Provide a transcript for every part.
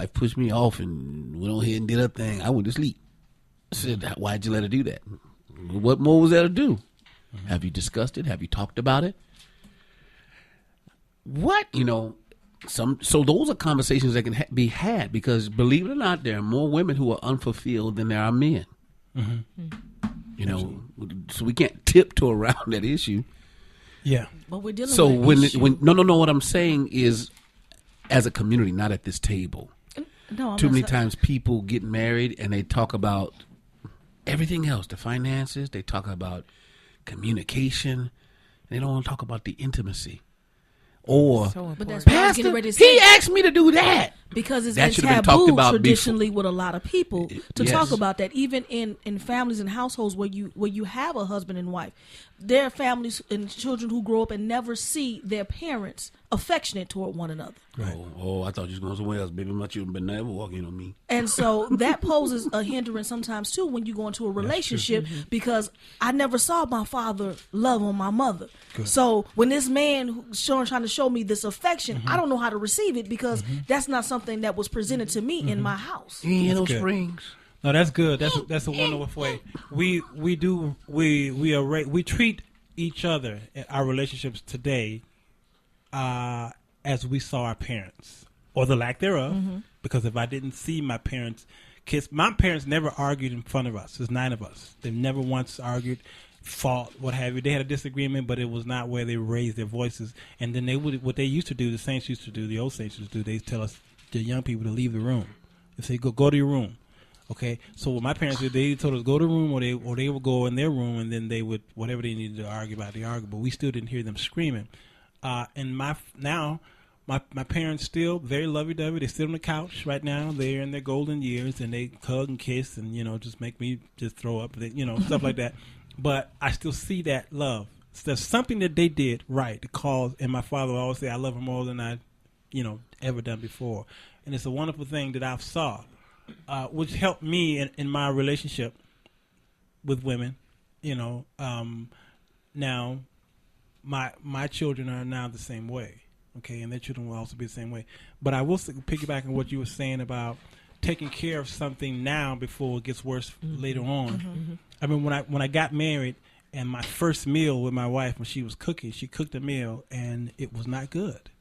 wife pushed me off and went on ahead and did her thing. I went to sleep. I said, why'd you let her do that? What more was there to do? Mm-hmm. Have you discussed it? Have you talked about it? What? So those are conversations that can be had, because believe it or not, there are more women who are unfulfilled than there are men. Mm-hmm. So we can't tiptoe around that issue. Yeah. But we're dealing so with no, what I'm saying is, as a community, not at this table. No, too many times people get married and they talk about everything else, the finances, they talk about communication, they don't want to talk about the intimacy. Or, but that's Pastor, he asked me to do that. Because it's taboo traditionally with a lot of people to talk about that. Even in families and households where you have a husband and wife, there are families and children who grow up and never see their parents affectionate toward one another. Right. I thought you was going somewhere else. Baby, my children been never walking on me. And so that poses a hindrance sometimes too when you go into a relationship, because I never saw my father love on my mother. Good. So when this man trying to show me this affection, I don't know how to receive it, because that's not something that was presented to me in my house. In springs. No, that's good. That's a wonderful way. We treat each other in our relationships today as we saw our parents, or the lack thereof. Because if I didn't see my parents kiss, my parents never argued in front of us. There's 9 of us. They've never once argued, fought, what have you. They had a disagreement, but it was not where they raised their voices. And then what they used to do, the saints used to do, the old saints used to do, they tell us, the young people, to leave the room. They say, go to your room. Okay, so what my parents did, they told us go to the room, or they would go in their room, and then they would, whatever they needed to argue about, they argued. But we still didn't hear them screaming. And my parents still very lovey-dovey. They sit on the couch right now. They're in their golden years, and they hug and kiss, and just make me just throw up, stuff like that. But I still see that love. So there's something that they did right to cause. And my father would always say, I love her more than I, ever done before. And it's a wonderful thing that I've saw, which helped me in my relationship with women. Now my children are now the same way. Okay, and their children will also be the same way. But I will piggyback on what you were saying about taking care of something now before it gets worse later on. I mean, when I got married, and my first meal with my wife, when she was cooking, she cooked a meal and it was not good.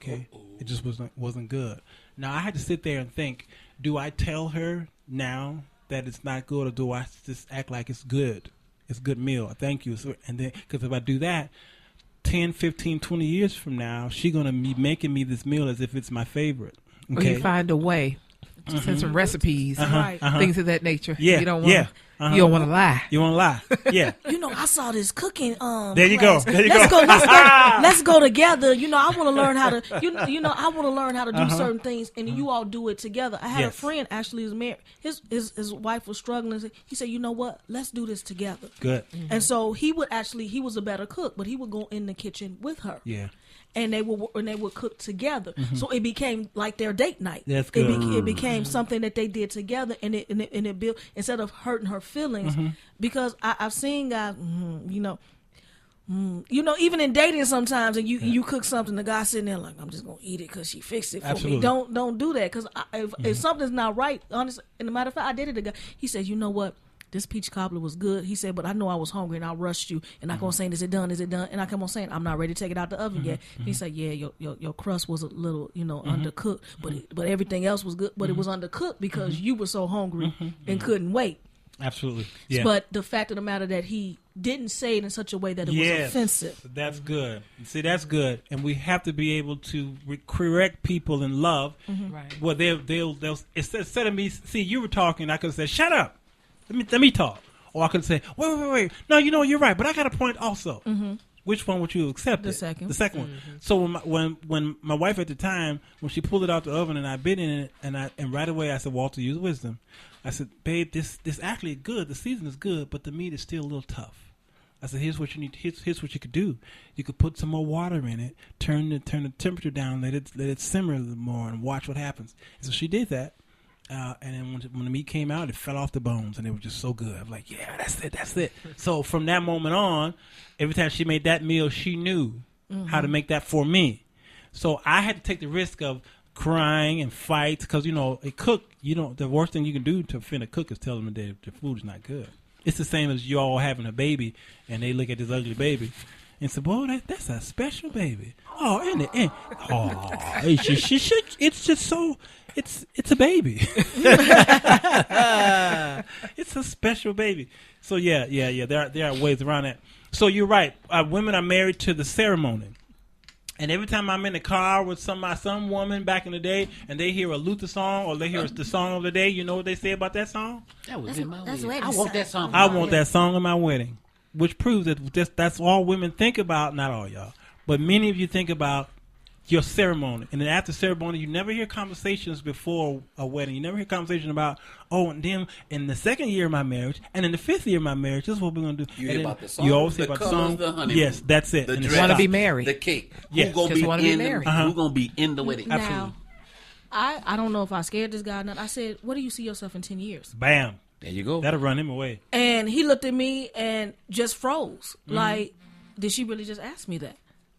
Okay, it just wasn't good. Now I had to sit there and think: do I tell her now that it's not good, or do I just act like it's good? It's a good meal. Thank you. And then, because if I do that, 10, 15, 20 years from now, she's going to be making me this meal as if it's my favorite. Okay? Or you find a way. Send some recipes, things of that nature. Yeah, you don't want. You don't want to lie. You want to lie. Yeah. I saw this cooking. There you class. go. There you let's go. Let's go together. I want to learn how to. I want to learn how to do certain things, and you all do it together. I had a friend actually who's married. His wife was struggling. He said, "You know what? Let's do this together." Good. And so he was a better cook, but he would go in the kitchen with her. Yeah. And they would cook together. So it became like their date night. That's good. It became something that they did together, and it built, instead of hurting her feelings. Because I've seen guys, even in dating sometimes, and you cook something, the guy sitting there like, I'm just gonna eat it because she fixed it for me. Don't do that, because if something's not right, honestly, and a matter of fact, I did it. The guy, he said, you know what? This peach cobbler was good. He said, but I know I was hungry and I rushed you. And I kept on saying, is it done? Is it done? And I kept on saying, I'm not ready to take it out the oven yet. He said, yeah, your crust was a little, undercooked, but everything else was good. But it was undercooked because you were so hungry and couldn't wait. Absolutely. Yeah. But the fact of the matter that he didn't say it in such a way that it was offensive. That's good. See, that's good. And we have to be able to correct people in love. Right. Well, they'll instead of me, see, you were talking, I could have said, shut up. Let me talk. Or I could say, wait. No, you're right, but I got a point also. Which one would you accept? The second. The second one. So when my wife at the time, when she pulled it out the oven and I bit in it, and right away I said, Walter, use wisdom. I said, babe, this actually is good. The season is good, but the meat is still a little tough. I said, here's what you need. Here's what you could do. You could put some more water in it, turn the temperature down, let it simmer a little more, and watch what happens. And so she did that. And then when the meat came out, it fell off the bones, and it was just so good. I was like, yeah, that's it. So from that moment on, every time she made that meal, she knew how to make that for me. So I had to take the risk of crying and fights because a cook. The worst thing you can do to offend a cook is tell them that the food is not good. It's the same as you all having a baby and they look at this ugly baby and say, "Boy, that's a special baby." Oh, it's just so. It's a baby. It's a special baby. So yeah. There are ways around that. So you're right. Women are married to the ceremony. And every time I'm in the car with some woman back in the day, and they hear a Luther song or they hear the song of the day, you know what they say about that song? That was in my wedding. I want that song. I want that song in my wedding, which proves that that's all women think about. Not all y'all, but many of you think about your ceremony. And then after ceremony, you never hear conversations before a wedding. You never hear conversation about, and then in the second year of my marriage, and in the fifth year of my marriage, this is what we're going to do. You hear about the song, you always hear about the song. The honeymoon, yes, that's it. The and dress, want to be married. The cake. Yes. Who's going to be married? Who's going to be in the wedding? Now, Absolutely. I don't know if I scared this guy or not. I said, "What do you see yourself in 10 years?" Bam. There you go. That'll run him away. And he looked at me and just froze. Like, did she really just ask me that?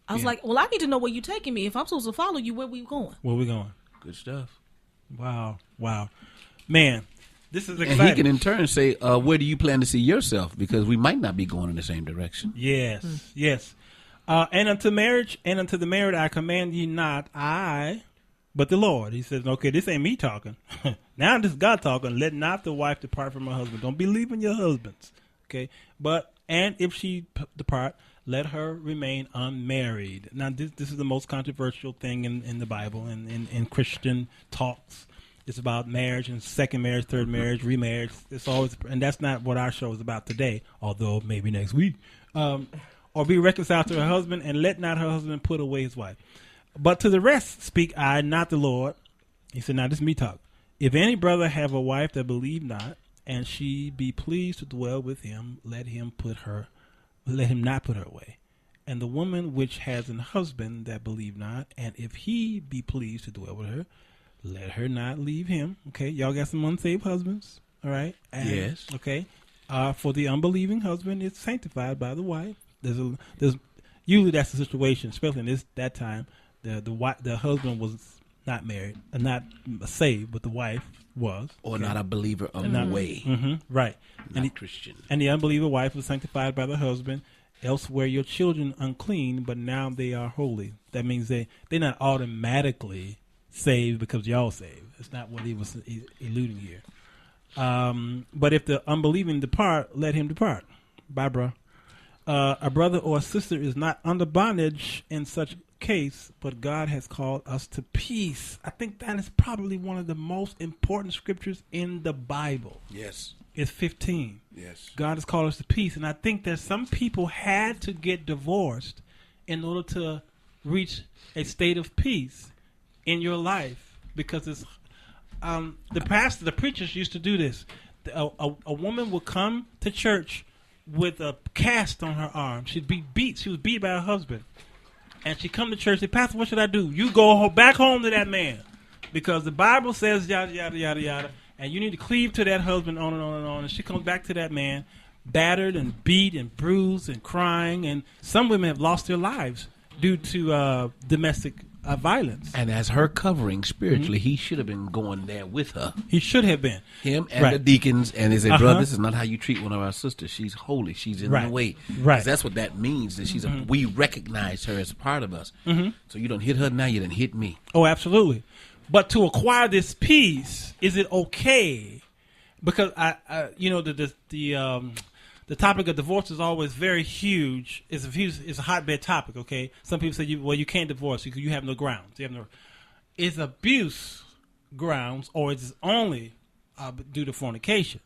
I was like, well, I need to know where you're taking me. If I'm supposed to follow you, where we going? Where we going? Good stuff. Wow. Man, this is exciting. And he can in turn say, where do you plan to see yourself? Because we might not be going in the same direction. Yes. And unto marriage, and unto the married, I command ye not, but the Lord. He says, okay, this ain't me talking. Now this is God talking. Let not the wife depart from her husband. Don't be leaving your husbands. Okay. And if she depart, let her remain unmarried. Now, this is the most controversial thing in the Bible and in Christian talks. It's about marriage and second marriage, third marriage, remarriage. It's always, and that's not what our show is about today, although maybe next week. Or be reconciled to her husband, and let not her husband put away his wife. But to the rest speak I, not the Lord. He said, now this is me talk. If any brother have a wife that believe not, and she be pleased to dwell with him, let him not put her away. And the woman which has an husband that believe not, and if he be pleased to dwell with her, let her not leave him. Okay, y'all got some unsaved husbands, all right? And, yes. Okay. For the unbelieving husband is sanctified by the wife. There's usually that's the situation, especially in that time. The husband was not married, not saved, but the wife was, or not a believer of the way, right? Not Christian. And the unbeliever wife was sanctified by the husband. Elsewhere, your children unclean, but now they are holy. That means they're not automatically saved because y'all saved. That's not what he was alluding here. But if the unbelieving depart, let him depart. Bye, bro. A brother or a sister is not under bondage in such case, but God has called us to peace. I think that is probably one of the most important scriptures in the Bible. Yes. It's 15. Yes. God has called us to peace. And I think that some people had to get divorced in order to reach a state of peace in your life. Because it's the preachers used to do this. A woman would come to church with a cast on her arm. She'd be beat. She was beat by her husband. And she come to church and say, Pastor, what should I do? You go back home to that man. Because the Bible says yada, yada, yada, yada. And you need to cleave to that husband on and on and on. And she comes back to that man, battered and beat and bruised and crying. And some women have lost their lives due to domestic violence. And as her covering spiritually, he should have been going there with her. He should have been. Him and the deacons. And they say, brother, this is not how you treat one of our sisters. She's holy. She's in the way. Right. 'Cause that's what that means. That she's we recognize her as a part of us. So you don't hit her now, you done hit me. Oh, absolutely. But to acquire this peace, is it okay? Because the topic of divorce is always very huge. It's a hotbed topic. Okay, some people say you can't divorce because you have no grounds. Is abuse grounds, or is it only due to fornication?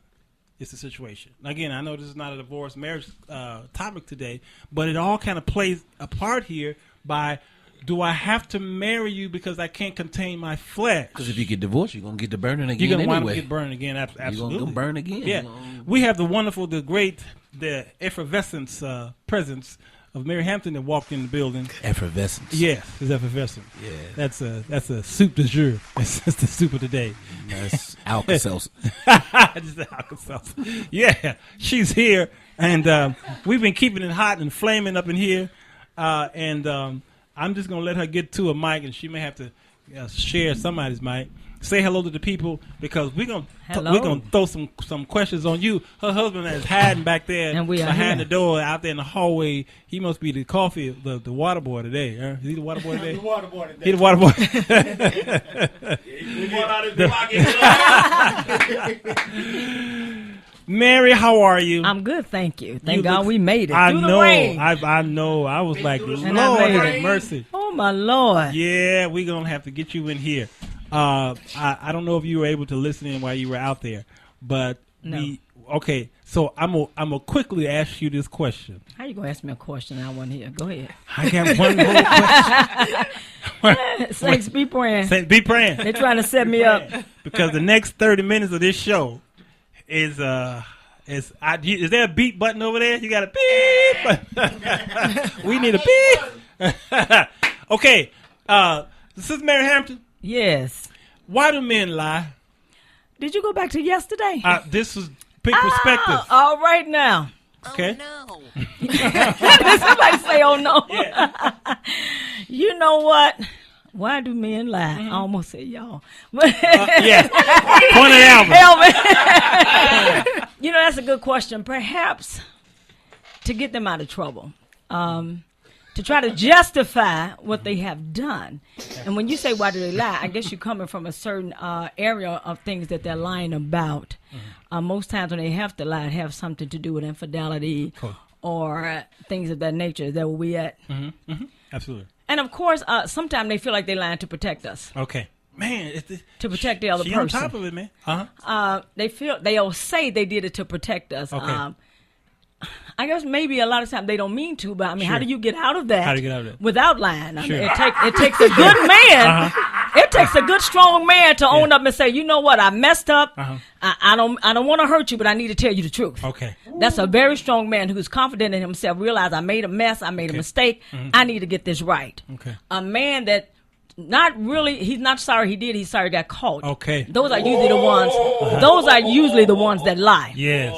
It's the situation. Again, I know this is not a divorce marriage topic today, but it all kind of plays a part here by. Do I have to marry you because I can't contain my flesh? Because if you get divorced, you're going to get to burning again. You're going to anyway. want to get burned again. Absolutely. You're going to burn again. Yeah. We have the wonderful, the great, the effervescence presence of Mary Hampton that walked in the building. Effervescence. Yes, it's effervescent. Yeah. That's a soup du jour. That's the soup of the day. That's Alka-Seltzer. Just the Alka-Seltzer. Yeah, she's here, and we've been keeping it hot and flaming up in here, and I'm just going to let her get to a mic, and she may have to share somebody's mic. Say hello to the people because we're gonna throw some questions on you. Her husband is hiding back there and we are behind here. the door out there in the hallway. He must be the water boy today. Is he the water boy today? The water boy today. He the water boy. Mary, how are you? I'm good, thank you. Thank God we made it. I through know. the rain. I know. I was like, Lord have mercy. Oh my Lord. Yeah, we're gonna have to get you in here. I don't know if you were able to listen in while you were out there, but okay. So I'm gonna quickly ask you this question. How you gonna ask me a question? I wasn't here. Go ahead. I got one more question. Saints, be praying. Saints, be praying. They're trying to set me up because the next 30 minutes of this show is is there a beep button over there? You got a beep button. We need a beep. Okay. This is Mary Hampton. Yes. Why do men lie? Did you go back to yesterday? This is big perspective. All right now. Okay. Oh, no. Did somebody say, oh, no? Yeah. You know what? Why do men lie? I almost said y'all. Yeah. Point it out. You know, that's a good question. Perhaps to get them out of trouble. To try to justify what they have done. And when you say, why do they lie? I guess you're coming from a certain area of things that they're lying about. Most times when they have to lie, it have something to do with infidelity or things of that nature. Is that where we at? Mm-hmm. Mm-hmm. Absolutely. And, of course, sometimes they feel like they're lying to protect us. Okay. Man. To protect the other person. On top of it, man. Uh-huh. They'll say they did it to protect us. Okay. I guess maybe a lot of times they don't mean to, but I mean, how do you get out of that? How do you get out of it? Without lying? Sure. I mean, it takes a good man. It takes a good, strong man to own up and say, you know what, I messed up. I don't want to hurt you, but I need to tell you the truth. Okay. That's a very strong man who's confident in himself, realize I made a mess, I made a mistake, I need to get this right. Okay. A man that he's not sorry he did, he's sorry he got caught. Okay. Those are usually the ones, that lie. Yes.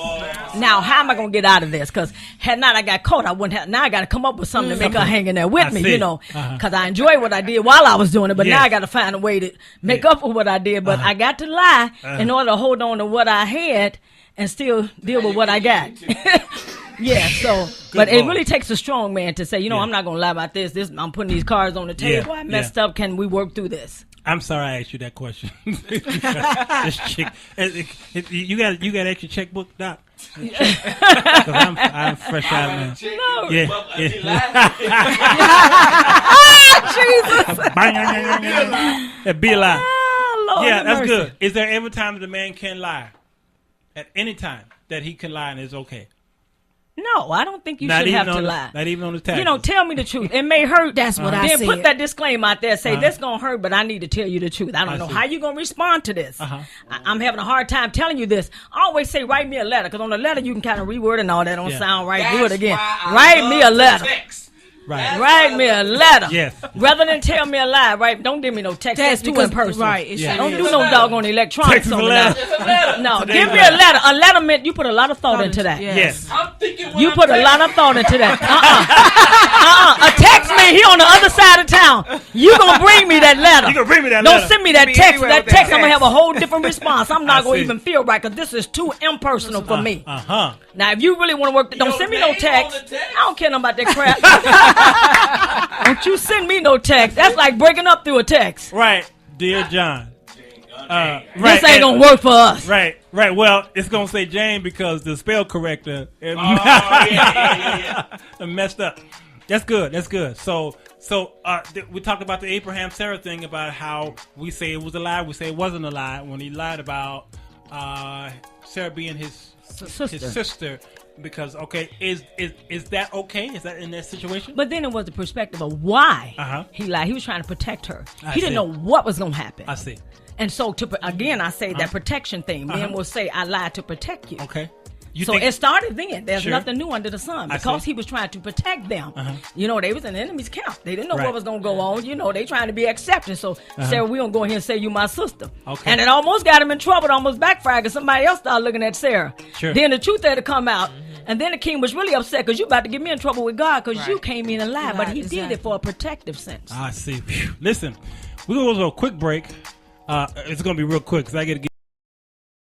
Now, how am I going to get out of this? Because had not I got caught, I wouldn't have. Now I got to come up with something to make her hang in there with me, you know. Because I enjoy what I did while I was doing it, but now I got to find a way to make up for what I did. But I got to lie in order to hold on to what I had and still deal with what I got. Yeah, so, but it really takes a strong man to say, you know, I'm not going to lie about this. I'm putting these cards on the table. I messed up. Can we work through this? I'm sorry I asked you that question. This chick, you got an extra checkbook, Doc? Because I'm fresh out of man. No. Yeah. Jesus. That'd be a lie. Lord Yeah, that's mercy. good. Is there ever time that the man can lie? At any time that he can lie and it's okay? No, I don't think you should have to lie. Not even on the taxes. You know, tell me the truth. It may hurt. That's what I Then said. put that disclaimer out there. Say, this going to hurt, but I need to tell you the truth. I don't know how you going to respond to this. I'm having a hard time telling you this. I always say, write me a letter, because on the letter you can kind of reword and all that. Don't sound right. Do it again. Write me a letter. Right. Write me a letter. Yes. Rather than tell me a lie, right? Don't give me no text. That's too in person. Right. Don't do no doggone electronics Text on a the letter. letter. No, give me a letter. A letter meant you put a lot of thought into that. Yes. You put a lot of thought into that. A text me here on the other side of town. You gonna bring me that letter. You gonna bring me that Don't letter. send me that text. anywhere That with text, that I'm gonna have text. a whole different response. I'm not gonna see. even feel right because this is too impersonal for me. Uh-huh. Now, if you really want to work, don't send me no text. I don't care nothing about that crap. Don't you send me no text. That's like breaking up through a text. Right. Dear John. Right. This ain't gonna work for us. Right. Well, it's gonna say Jane because the spell corrector messed up. That's good. So we talked about the Abraham Sarah thing about how we say it was a lie, we say it wasn't a lie when he lied about Sarah being his sister. Because is that okay? Is that in that situation? But then it was the perspective of why he lied. He was trying to protect her. He didn't know what was gonna happen. I see. And so, again, I say that protection thing. Men will say, I lied to protect you. Okay. So it started then. There's Sure. nothing new under the sun. Because he was trying to protect them. You know, they was in the enemy's camp. They didn't know what was going to go on. You know, they trying to be accepted. So, Sarah, we don't go in here and say you my sister. Okay. And it almost got him in trouble. It almost backfired because somebody else started looking at Sarah. Sure. Then the truth had to come out. And then the king was really upset because you about to get me in trouble with God because you came in and lied. But he did it for a protective sense. I see. Phew. Listen, We're going to go to a quick break. It's going to be real quick because I got to get